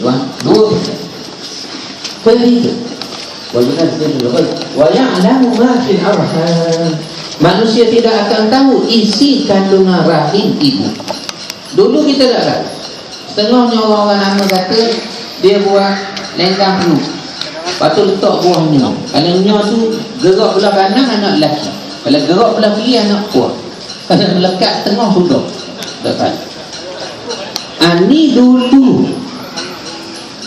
tuan, dua ketiga. Wa ya'lamu ma fil arham. Manusia tidak akan tahu isi kandungan rahim ibu. Dulu kita tak tahu. Setengahnya orang-orang lama kata dia buat lenggang penuh, lepas tu letak buahnya. Kalau nya tu gerak belah kanan anak lelaki, kalau gerak belah kiri anak puan. Kalau melekat tengah sudah tak tahu. Ini dulu.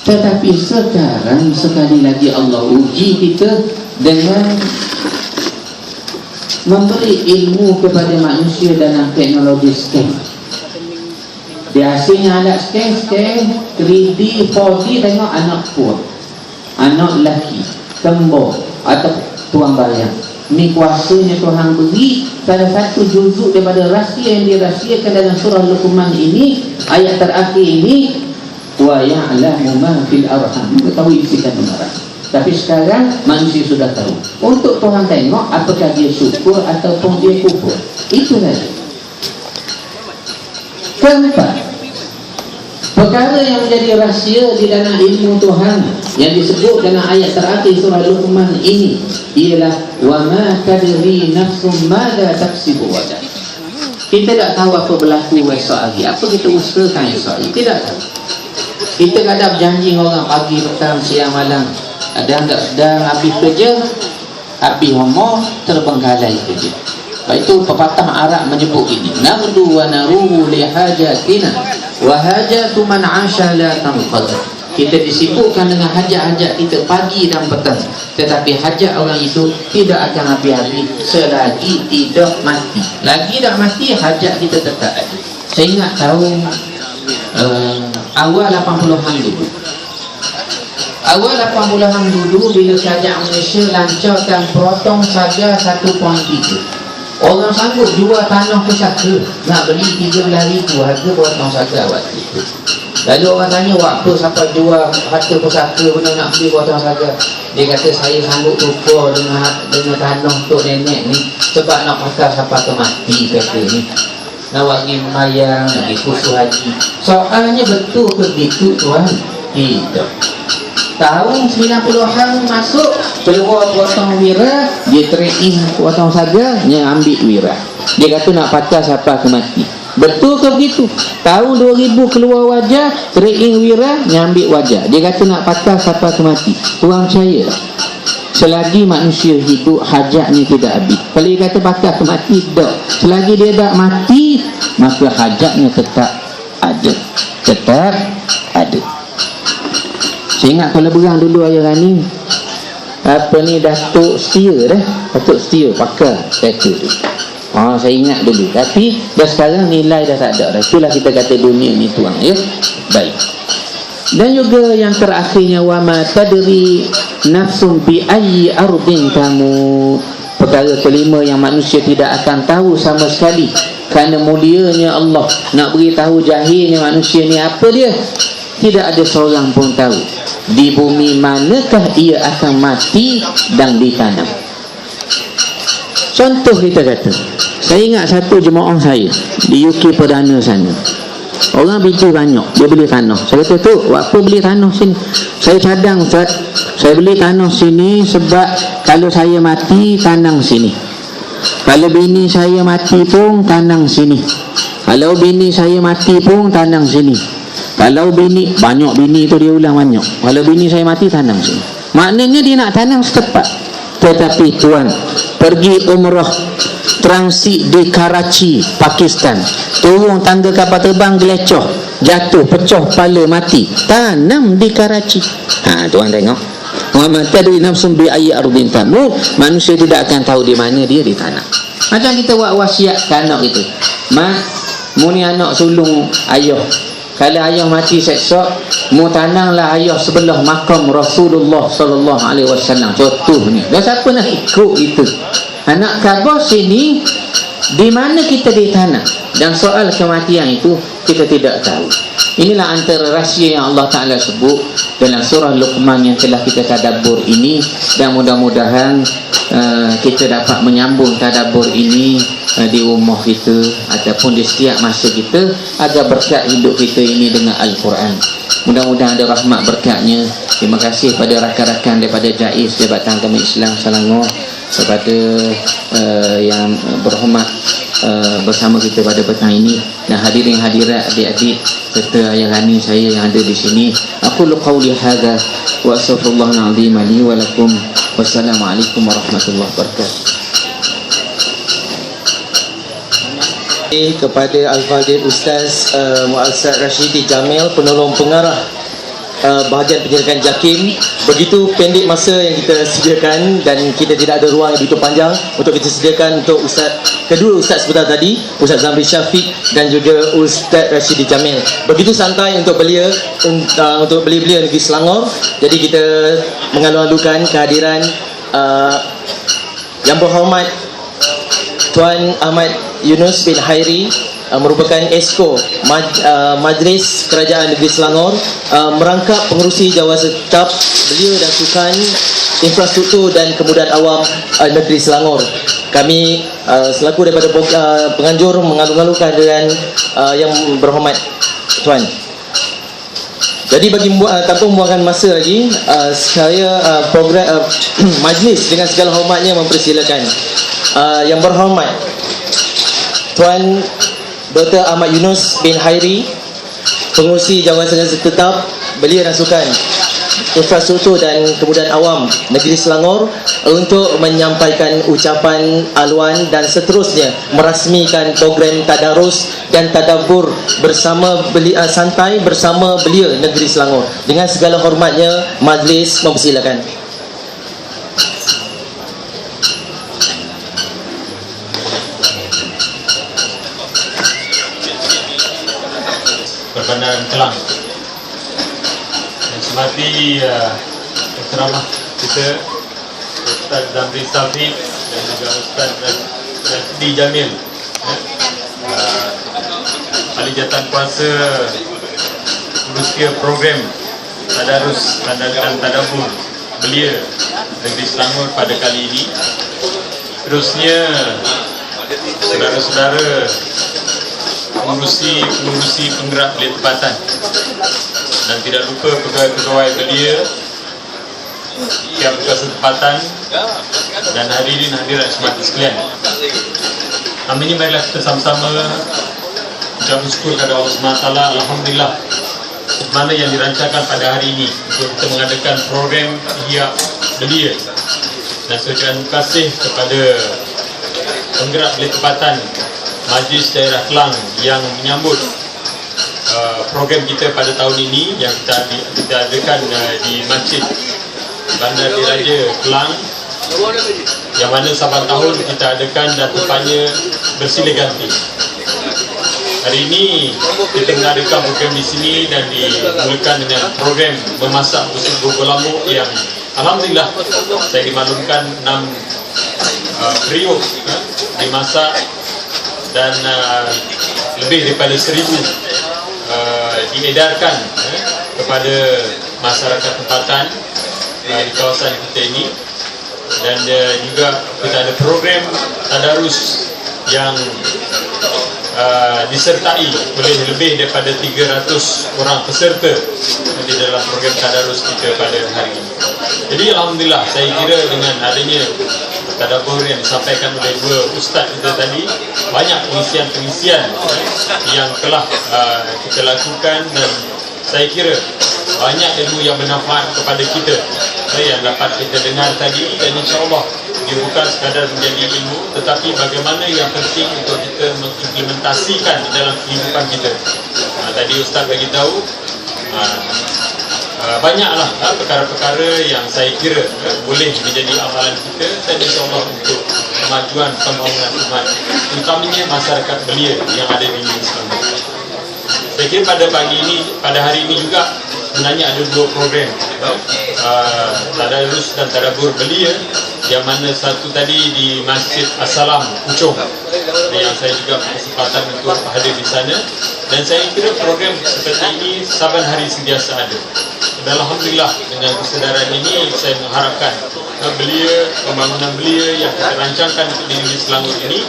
Tetapi sekarang sekali lagi Allah uji kita dengan memberi ilmu kepada manusia dalam teknologi scan. Dia hasilnya ada scan 3D, 4D, tengok anak puan, anak lelaki, kembar atau tuan bayang. Ini kuasanya Tuhan beri. Salah satu juzuk daripada rahsia yang dirahsiakan dalam surah Luqman ini, ayat terakhir ini, wa ya'lamu ma fil arham, mengetahui isi kandungan rahim. Tapi sekarang manusia sudah tahu. Untuk Tuhan tengok apakah dia syukur ataupun dia kufur. Itu saja. Keempat, perkara yang menjadi rahsia di dalam ilmu Tuhan yang disebut dalam ayat terakhir surah Luqman ini ialah wa ma tadri nafsum madza taksibu ghadan. Kita tak tahu apa berlaku esok hari, apa kita usahakan esok hari, tidak tahu. Kita kadang berjanji dengan orang pagi, petang, siang, malam. Ada tak sedang habis kerja, habis homo, terbengkalai kerja. Lepas itu pepatah Arab menyebut ini, nagdu wa naruhu li hajatina wa hajatu man 'asha la tanqad. Kita disibukkan dengan hajat-hajat kita pagi dan petang, tetapi hajat orang itu tidak akan habis-habis selagi tidak mati. Lagi dah mati, hajat kita tetap ada. Saya ingat tahun awal 80-an dulu. Awal 80-an dulu bila kerajaan Malaysia lancarkan potong saja 1.3. Orang sanggup jual tanah pusaka, nak beli 13,000 harga potong saja waktu itu. Lalu orang tanya, apa siapa jual harta pusaka benda nak beli potong saja? Dia kata, saya sanggup tukar dengan tanah untuk nenek ni sebab nak pakai siapa ke mati, kata ni. Nak pergi memayang, nak pergi khusus haji. Soalnya betul ke begitu tuan? Tidak. Tahun 90-an masuk, keluar potong wira, dia trade-in potong saja, dia ambil wira. Dia kata nak patah siapa ke mati. Betul ke begitu? Tahun 2000 keluar wajah, trade-in wira, dia ambil wajah. Dia kata nak patah siapa ke mati. Tuan percaya tak? Selagi manusia hidup, hajatnya tidak habis. Kalau dia kata patah ke mati, tak. Selagi dia tak mati, maka hajatnya tetap ada. Tetap ada. Saya ingat kalau berang dulu ayah Rani, apa ni, Datuk Setia dah. Datuk Setia pakar kereta tu. Saya ingat dulu. Tapi dah sekarang nilai dah tak ada dah. Itulah kita kata dunia ni tuan, ya. Baik. Dan juga yang terakhirnya, wa ma tadri nafsun bi ayyi ardin tamut. Perkara kelima yang manusia tidak akan tahu sama sekali. Kerana mulianya Allah nak beritahu jahilnya manusia ni apa dia. Tidak ada seorang pun tahu di bumi manakah ia akan mati dan ditanam. Contoh kita kata, saya ingat satu jemaah saya di UK Perdana sana. Orang biji banyak, dia beli tanah. Saya kata, tu, apa beli tanah sini? Saya cadang, Ustaz. Saya beli tanah sini sebab kalau saya mati, tanam sini. Kalau bini saya mati pun, tanam sini. Kalau bini saya mati pun, tanam sini. Kalau bini, banyak bini tu dia ulang banyak. Kalau bini saya mati, tanam sini. Maknanya dia nak tanam setepat. Tetapi tuan, pergi umrah, transit di Karachi, Pakistan, turun tangga kapal terbang, gelecoh, jatuh, pecah kepala, mati, tanam di Karachi. Tuan tengok, wa ma tadri nafsun bi ayyi ardin tamut. Manusia tidak akan tahu di mana dia ditanam. Macam kita buat wasiat ke anak kita, mu ni anak sulung ayah, kalau ayah mati seksa, mu tananglah ayah sebelah makam Rasulullah sallallahu alaihi wasallam. Contohnya, dan siapa nak ikut itu? Anak Kaabah sini, Di mana kita ditanam, dan soal kematian itu kita tidak tahu. Inilah antara rahsia yang Allah Ta'ala sebut dalam surah Luqman yang telah kita tadabbur ini, dan mudah-mudahan kita dapat menyambung tadabbur ini di rumah kita ataupun di setiap masa kita, agar berkat hidup kita ini dengan Al-Quran. Mudah-mudahan ada rahmat berkatnya. Terima kasih pada rakan-rakan daripada JAIS, Jabatan Agama Islam Selangor, kepada yang berhormat bersama kita pada petang ini, dan hadirin hadirat, adik-adik serta ayah Rani saya yang ada di sini. Aku qauli hadza wa astaghfirullahal azim li wa lakum. Wassalamualaikum warahmatullahi wabarakatuh. Kepada Al-Fadhil Ustaz Muazzaz Rashidi Jamil, penolong pengarah bahagian penyelidikan JAKIM. Begitu pendek masa yang kita sediakan dan kita tidak ada ruang yang begitu panjang untuk kita sediakan untuk kedua Ustaz sebentar tadi, Ustaz Zamri Syafiq dan juga Ustaz Rashidi Jamil. Begitu santai untuk belia Negeri Selangor. Jadi kita mengalu-alukan kehadiran yang berhormat Tuan Ahmad Yunus bin Hairi, merupakan Esko Majlis Kerajaan Negeri Selangor, merangkap pengerusi jawatan tetap belia dan sukan infrastruktur dan kemudahan awam Negeri Selangor. Kami selaku daripada penganjur mengalu-alukan dengan yang berhormat Tuan. Jadi bagi tanpa membuangkan masa lagi, saya program majlis dengan segala hormatnya mempersilakan yang berhormat Tuan Dr. Ahmad Yunus bin Hairi, pengerusi jawatan tetap belia dan sukan infrastruktur dan kemudahan awam Negeri Selangor, untuk menyampaikan ucapan aluan dan seterusnya merasmikan program tadarus dan tadabbur bersama santai bersama belia Negeri Selangor. Dengan segala hormatnya, majlis mempersilakan. Perbandaran Kelang, dan semati ceramah kita Ustaz Zamri Syafiq dan juga Ustaz Rashidi Jamil, ahli jawatan kuasa urusia program tadarus dan tadabbur belia Negeri Selangor pada kali ini. Terusnya saudara-saudara pengurusi penggerak belia tempatan, dan tidak lupa pegawai belia, pihak berkuasa tempatan, dan hadirin hadirat semati sekalian. Amin. Marilah kita sama-sama ucap syukur kepada Allah SWT. Alhamdulillah, mana yang dirancangkan pada hari ini untuk kita mengadakan program Ihya Belia, dan saya ucapkan terima kasih kepada penggerak belia tempatan Majlis Daerah Kelang yang menyambut program kita pada tahun ini yang kita adakan di Masjid Bandar Diraja Kelang, yang mana saban tahun kita adakan dan tempatnya bersilih ganti. Hari ini kita mengadakan program di sini dan dimulakan dengan program memasak busuk bubur lamuk yang alhamdulillah saya dimaklumkan 6 periuk dimasak, dan lebih daripada 1,000 diedarkan kepada masyarakat tempatan di kawasan kita ini. Dan juga kita ada program tadarus yang disertai oleh lebih daripada 300 orang peserta di dalam program tadarus kita pada hari ini. Jadi alhamdulillah, saya kira dengan adanya tadabbur yang disampaikan oleh dua ustaz kita tadi, banyak pengisian-pengisian yang telah kita lakukan, dan saya kira banyak ilmu yang bermanfaat kepada kita yang dapat kita dengar tadi. Dan insyaAllah dia bukan sekadar menjadi ilmu, tetapi bagaimana yang penting untuk kita mengimplementasikan di dalam kehidupan kita. Tadi ustaz bagi tahu banyaklah perkara-perkara yang saya kira boleh menjadi amalan kita, dan insyaAllah untuk kemajuan pembangunan umat, terutamanya masyarakat belia yang ada di Negeri Selangor. Saya kira pada hari ini juga sebenarnya ada dua program tadarus dan tadabbur belia yang mana satu tadi di Masjid As-Salam Puchong, yang saya juga berkesempatan untuk hadir di sana. Dan saya kira program seperti ini saban hari sentiasa ada. Dan Alhamdulillah dengan kesedaran ini saya mengharapkan belia, pembangunan belia yang kita rancangkan untuk di Negeri Selangor ini,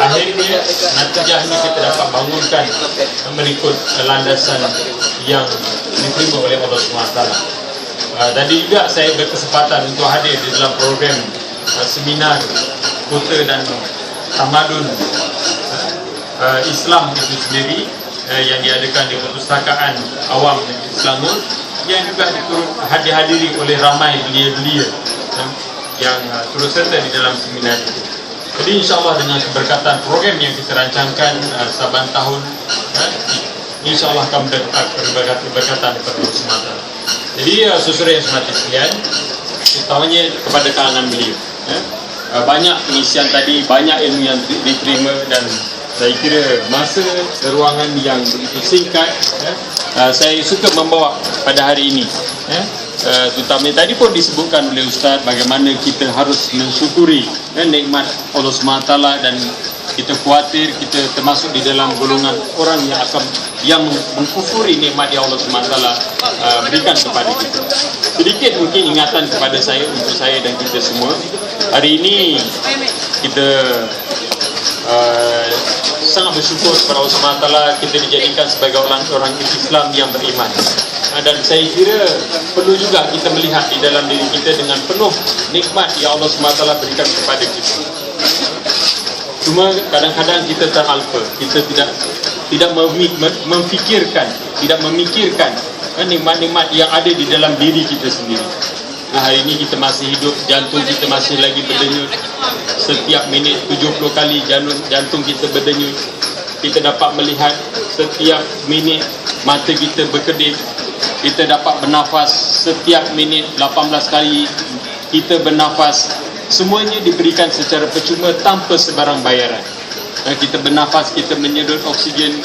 akhirnya natijahnya kita dapat bangunkan mengikut landasan yang diterima oleh Allah SWT. Tadi juga saya berkesempatan untuk hadir di dalam program seminar Kota dan Tamadun Islam itu sendiri yang diadakan di Perpustakaan Awam Negeri Selangor, yang juga dihadiri oleh ramai belia-belia yang turut serta di dalam seminar itu. Jadi insyaAllah dengan keberkatan program yang kita rancangkan saban tahun, insyaAllah akan mendapat keberkatan daripada Allah SWT. Jadi saudara yang semati sekalian, utamanya kepada kalangan belia, banyak pengisian tadi, banyak ilmu yang diterima, dan saya kira masa ruangan yang begitu singkat, saya suka membawa pada hari ini, terutamanya tadi pun disebutkan oleh Ustaz bagaimana kita harus mensyukuri nikmat Allah SWT, dan kita khawatir kita termasuk di dalam golongan orang yang mengkufuri nikmat yang Allah SWT berikan kepada kita. Sedikit mungkin ingatan kepada saya, untuk saya dan kita semua. Hari ini kita sangat bersyukur kepada Allah SWT, kita dijadikan sebagai orang Islam yang beriman. Dan saya kira perlu juga kita melihat di dalam diri kita dengan penuh nikmat yang Allah SWT berikan kepada kita. Cuma kadang-kadang kita teralpa, kita tidak memikirkan nikmat-nikmat yang ada di dalam diri kita sendiri. Nah, hari ini kita masih hidup, jantung kita masih lagi berdenyut. Setiap minit 70 kali jantung kita berdenyut. Kita dapat melihat setiap minit mata kita berkedip. Kita dapat bernafas setiap minit 18 kali kita bernafas. Semuanya diberikan secara percuma tanpa sebarang bayaran. Kita bernafas, kita menyedut oksigen,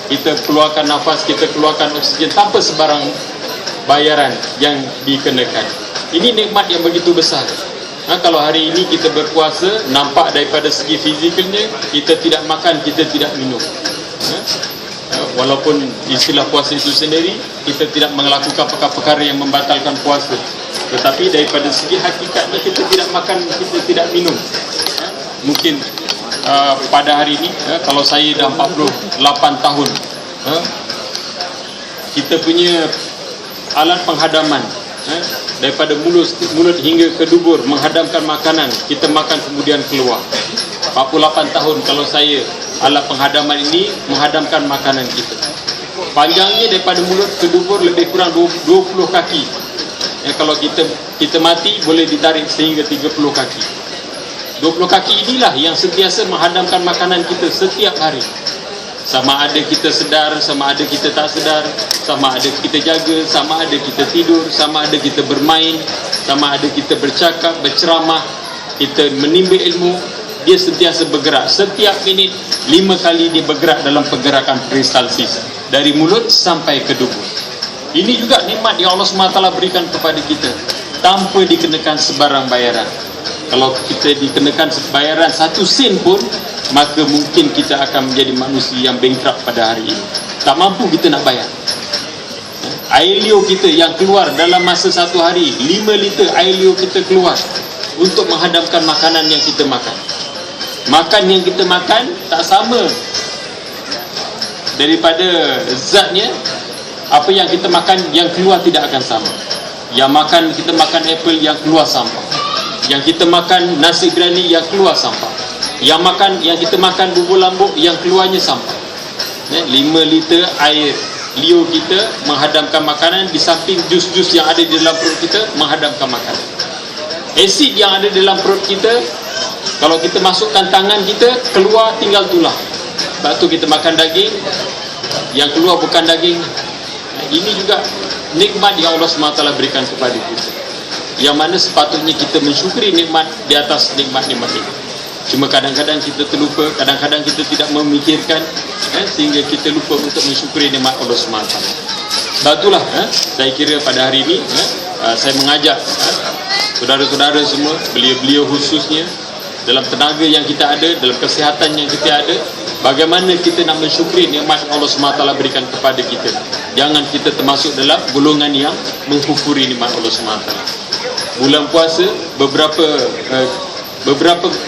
kita keluarkan nafas, kita keluarkan oksigen tanpa sebarang bayaran yang dikenakan. Ini nikmat yang begitu besar. Kalau hari ini kita berpuasa, nampak daripada segi fizikalnya, kita tidak makan, kita tidak minum. Walaupun istilah puasa itu sendiri, kita tidak melakukan perkara-perkara yang membatalkan puasa. Tetapi daripada segi hakikatnya, kita tidak makan, kita tidak minum. Mungkin pada hari ini, kalau saya dah 48 tahun, kita punya alat penghadaman, daripada mulut hingga ke dubur, menghadamkan makanan, kita makan kemudian keluar. 48 tahun kalau saya, alat penghadaman ini menghadamkan makanan kita. Panjangnya daripada mulut ke dubur lebih kurang 20 kaki. Kalau kita mati, boleh ditarik sehingga 30 kaki. 20 kaki inilah yang sentiasa menghadamkan makanan kita setiap hari. Sama ada kita sedar, sama ada kita tak sedar, sama ada kita jaga, sama ada kita tidur, sama ada kita bermain, sama ada kita bercakap, berceramah, kita menimba ilmu. Dia sentiasa bergerak. Setiap minit 5 kali dia bergerak dalam pergerakan peristalsis, dari mulut sampai ke dubur. Ini juga nikmat yang Allah SWT berikan kepada kita tanpa dikenakan sebarang bayaran. Kalau kita dikenakan bayaran 1 sen pun, maka mungkin kita akan menjadi manusia yang bankrupt pada hari ini. Tak mampu kita nak bayar. Air liur kita yang keluar dalam masa 1 hari, 5 liter air liur kita keluar untuk menghadamkan makanan yang kita makan. Makan yang kita makan tak sama daripada zatnya. Apa yang kita makan yang keluar tidak akan sama. Yang kita makan apple, yang keluar sampah. Yang kita makan nasi biryani, yang keluar sampah. Yang kita makan bubur lambuk, yang keluarnya sampah. 5 liter air liur kita menghadamkan makanan, di samping jus-jus yang ada di dalam perut kita menghadamkan makanan. Asid yang ada di dalam perut kita, kalau kita masukkan tangan kita, keluar tinggal tulang. Sebab tu kita makan daging, yang keluar bukan daging. Ini juga nikmat yang Allah SWT berikan kepada kita, yang mana sepatutnya kita mensyukuri nikmat di atas nikmat-nikmat ini. Cuma kadang-kadang kita terlupa, kadang-kadang kita tidak memikirkan, sehingga kita lupa untuk mensyukuri nikmat Allah SWT. Sebab itulah saya kira pada hari ini saya mengajak saudara-saudara semua, beliau-beliau khususnya, dalam tenaga yang kita ada, dalam kesihatan yang kita ada, bagaimana kita nak mensyukuri nikmat Allah SWT berikan kepada kita. Jangan kita termasuk dalam golongan yang mengkufuri nikmat Allah SWT. Bulan puasa, beberapa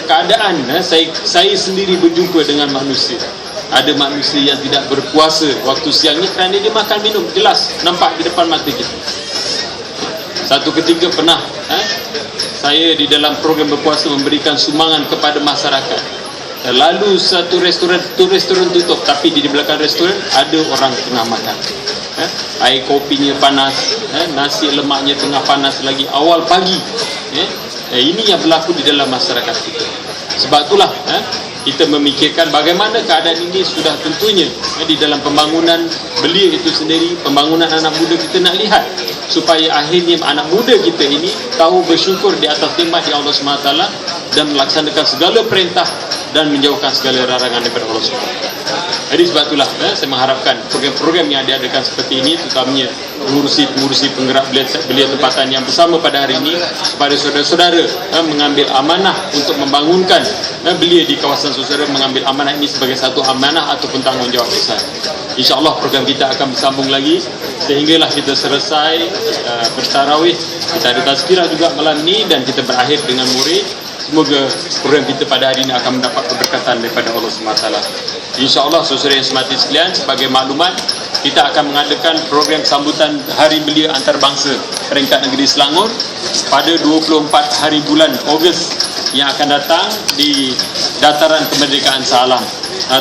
keadaan, saya sendiri berjumpa dengan manusia. Ada manusia yang tidak berpuasa waktu siang ni kerana dia makan minum, jelas nampak di depan mata kita. Satu ketika pernah saya di dalam program berpuasa memberikan sumbangan kepada masyarakat. Lalu satu restoran tutup, tapi di belakang restoran ada orang tengah makan. Air kopinya panas, nasi lemaknya tengah panas lagi awal pagi. Ini yang berlaku di dalam masyarakat kita. Sebab itulah kita memikirkan bagaimana keadaan ini sudah tentunya di dalam pembangunan belia itu sendiri, pembangunan anak muda kita nak lihat supaya akhirnya anak muda kita ini tahu bersyukur di atas nikmat di Allah SWT dan melaksanakan segala perintah dan menjauhkan segala larangan daripada Allah SWT. Jadi sebab itulah saya mengharapkan program-program yang diadakan seperti ini, terutamanya pengurusi penggerak belia tempatan yang bersama pada hari ini, kepada saudara-saudara mengambil amanah untuk membangunkan belia di kawasan saudara, mengambil amanah ini sebagai satu amanah ataupun tanggungjawab besar. InsyaAllah program kita akan bersambung lagi sehinggalah kita selesai bertarawih. Kita ada tazkirah juga malam ini dan kita berakhir dengan murid. Semoga program kita pada hari ini akan mendapat keberkatan daripada Allah SWT. InsyaAllah saudara yang semati sekalian, sebagai maklumat, kita akan mengadakan program sambutan Hari Belia Antarabangsa peringkat negeri Selangor pada 24 hari bulan Ogos yang akan datang di Dataran Kemerdekaan Shah Alam.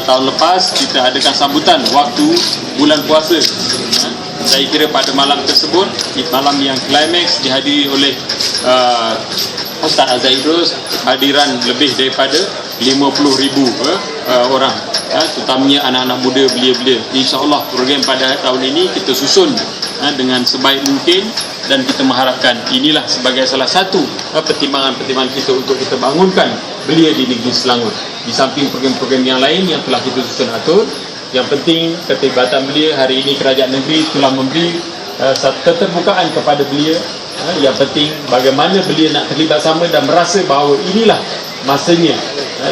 Tahun lepas kita adakan sambutan waktu bulan puasa. Saya kira pada malam tersebut, malam yang climax, dihadiri oleh Ustaz Azaidus, hadiran lebih daripada 50,000 orang, terutamanya anak-anak muda belia-belia. InsyaAllah program pada tahun ini kita susun dengan sebaik mungkin dan kita mengharapkan inilah sebagai salah satu pertimbangan-pertimbangan kita untuk kita bangunkan belia di negeri Selangor. Di samping program-program yang lain yang telah kita susun atur, yang penting Keterlibatan Belia hari ini kerajaan negeri telah memberi keterbukaan kepada belia. Yang penting bagaimana belia nak terlibat sama dan merasa bahawa inilah masanya,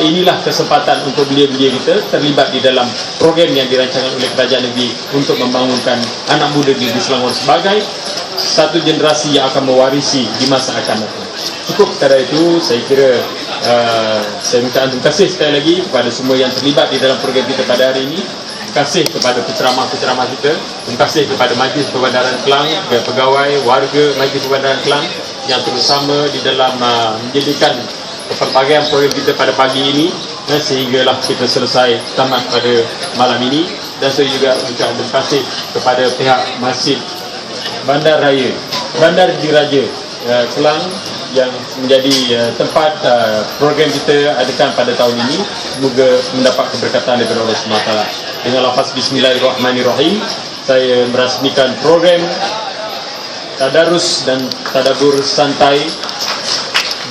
inilah kesempatan untuk belia-belia kita terlibat di dalam program yang dirancangkan oleh kerajaan negeri untuk membangunkan anak muda di Selangor sebagai satu generasi yang akan mewarisi di masa akan datang. Cukup sekadar itu, saya kira saya minta terima kasih sekali lagi kepada semua yang terlibat di dalam program kita pada hari ini. Terima kasih kepada penceramah-penceramah kita. Terima kasih kepada Majlis Perbandaran Kelang, pegawai, warga Majlis Perbandaran Kelang yang terbersama di dalam menjadikan pelbagai program kita pada pagi ini sehinggalah kita selesai tamat pada malam ini. Dan saya juga ucapkan terima kasih kepada pihak Masjid Bandar Raya, Bandar Diraja Kelang yang menjadi tempat program kita adakan pada tahun ini. Semoga mendapat keberkatan daripada Allah SWT. Dengan lafaz Bismillahirrahmanirrahim, saya merasmikan program Tadarus dan Tadabbur Santai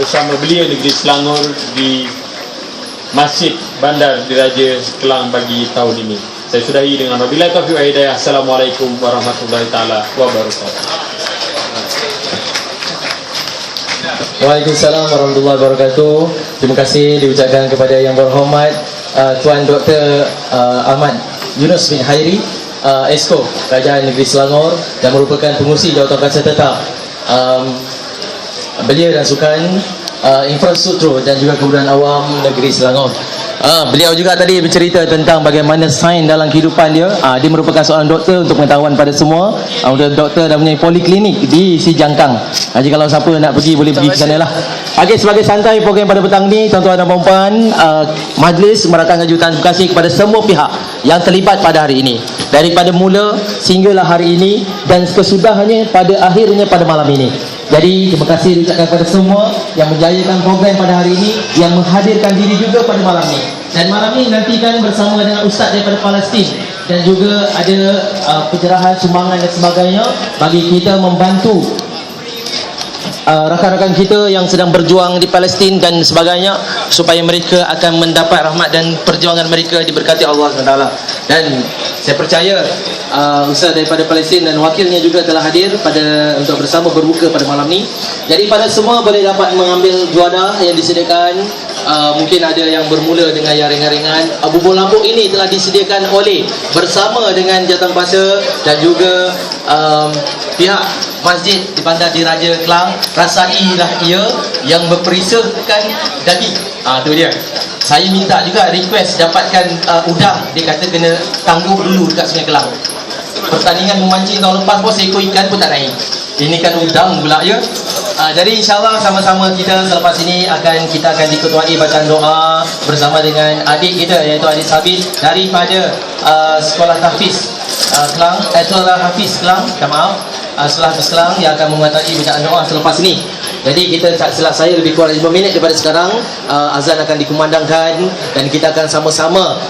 bersama belia negeri Selangor di Masjid Bandar Diraja Kelang bagi tahun ini. Saya sudahi dengan wabillahi taufiq wal hidayah. Assalamualaikum warahmatullahi taala wabarakatuh. Waalaikumsalam warahmatullahi wabarakatuh. Terima kasih diucapkan kepada yang berhormat Tuan Dr. Ahmad Yunus bin Hairi, Esko Kerajaan Negeri Selangor yang merupakan pengurusi Jawatan Kuasa Tetap Belia dan Sukan, Infrastruktur dan juga Kebudayaan Awam Negeri Selangor. Beliau juga tadi bercerita tentang bagaimana sains dalam kehidupan dia. Dia merupakan seorang doktor untuk pengetahuan pada semua. Doktor dan mempunyai poliklinik di Sijangkang. Jadi kalau siapa nak pergi boleh pergi ke sana lah. Okey, sebagai santai program pada petang ni, tuan-tuan dan puan-puan, majlis merakamkan jutaan terima kasih kepada semua pihak yang terlibat pada hari ini. Daripada mula sehinggalah hari ini dan kesudahannya pada akhirnya pada malam ini. Jadi terima kasih diucapkan kepada semua yang menjayakan program pada hari ini, yang menghadirkan diri juga pada malam ini. Dan malam ini nantikan bersama dengan ustaz daripada Palestin dan juga ada pencerahan, sumbangan dan sebagainya bagi kita membantu rakan-rakan kita yang sedang berjuang di Palestin dan sebagainya supaya mereka akan mendapat rahmat dan perjuangan mereka diberkati Allah SWT. Dan saya percaya Ustaz daripada Palestin dan wakilnya juga telah hadir untuk bersama berbuka pada malam ni. Jadi pada semua boleh dapat mengambil juadah yang disediakan. Mungkin ada yang bermula dengan yang ringan-ringan. Bubur lambuk ini telah disediakan oleh bersama dengan Jawatankuasa dan juga pihak masjid di Bandar Diraja Kelang. Rasailah ia yang berperisakan daging. Tu dia. Saya minta juga request dapatkan udang. Dia kata kena tangguh dulu dekat Sungai Kelang. Pertandingan memancing tahun lepas pun seekor ikan pun tak naik. Ini kan udang pula ya. Jadi insyaAllah sama-sama kita selepas ini kita akan diketuai bacaan doa bersama dengan adik kita, iaitu adik Sabit daripada Sekolah Hafiz Kelang, Sekolah Hafiz Kelang, Sekolah Hafiz Kelang yang akan menguatai bacaan doa selepas ini. Jadi kita tak silap saya lebih kurang 5 minit daripada sekarang azan akan dikumandangkan dan kita akan sama-sama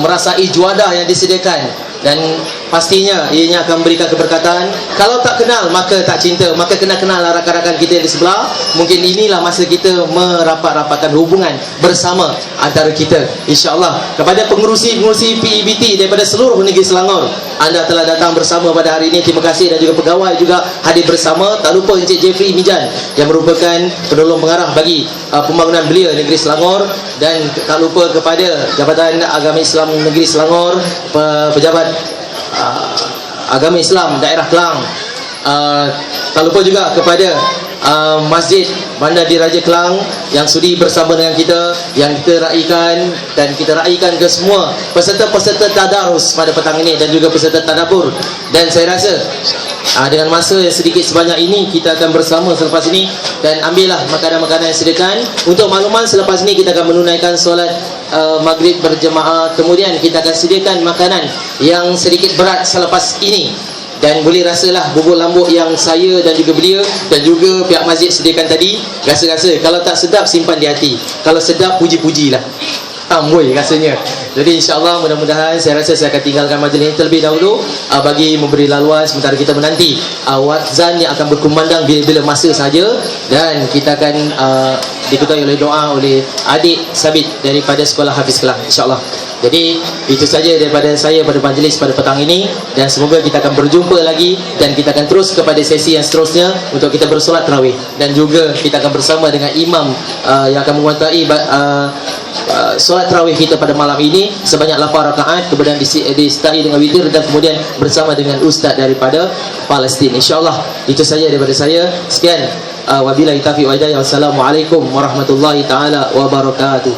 merasai juadah yang disediakan. Dan pastinya ianya akan memberikan keberkatan. Kalau tak kenal maka tak cinta, maka kena kenal rakan-rakan kita di sebelah. Mungkin inilah masa kita merapat-rapatkan hubungan bersama antara kita, insya-Allah. Kepada pengurusi PEBT daripada seluruh negeri Selangor, anda telah datang bersama pada hari ini. Terima kasih. Dan juga pegawai juga hadir bersama. Tak lupa Encik Jeffrey Mijan yang merupakan penolong pengarah bagi pembangunan belia negeri Selangor. Dan tak lupa kepada Jabatan Agama Islam Negeri Selangor, pejabat Agama Islam Daerah Kelang. Tak lupa juga kepada Masjid Bandar Diraja Kelang yang sudi bersama dengan kita, yang kita raikan, dan kita raikan ke semua peserta-peserta tadarus pada petang ini dan juga peserta tadabbur. Dan saya rasa dengan masa yang sedikit sebanyak ini kita akan bersama selepas ini dan ambillah makanan-makanan yang disediakan. Untuk makluman, selepas ini kita akan menunaikan solat maghrib berjemaah. Kemudian kita akan sediakan makanan yang sedikit berat selepas ini. Dan boleh rasalah bubur lambuk yang saya dan juga belia dan juga pihak masjid sediakan tadi. Rasa-rasa. Kalau tak sedap, simpan di hati. Kalau sedap, puji-pujilah. Amboi rasanya. Jadi insyaAllah mudah-mudahan saya rasa saya akan tinggalkan majlis ini terlebih dahulu bagi memberi laluan sementara kita menanti wazan yang akan berkumandang bila-bila masa saja. Dan kita akan diketuai oleh doa oleh adik Sabit daripada Sekolah Hafiz Kelang, insyaAllah. Jadi itu saja daripada saya pada majlis pada petang ini. Dan semoga kita akan berjumpa lagi. Dan kita akan terus kepada sesi yang seterusnya untuk kita bersolat tarawih. Dan juga kita akan bersama dengan imam yang akan menguatai solat tarawih kita pada malam ini sebanyak 8 rakaat. Kemudian disertai dengan witir dan kemudian bersama dengan ustaz daripada Palestin, insyaAllah. Itu saja daripada saya. Sekian. Wabillahi taufiq wal hidayah. Wassalamualaikum warahmatullahi taala wabarakatuh.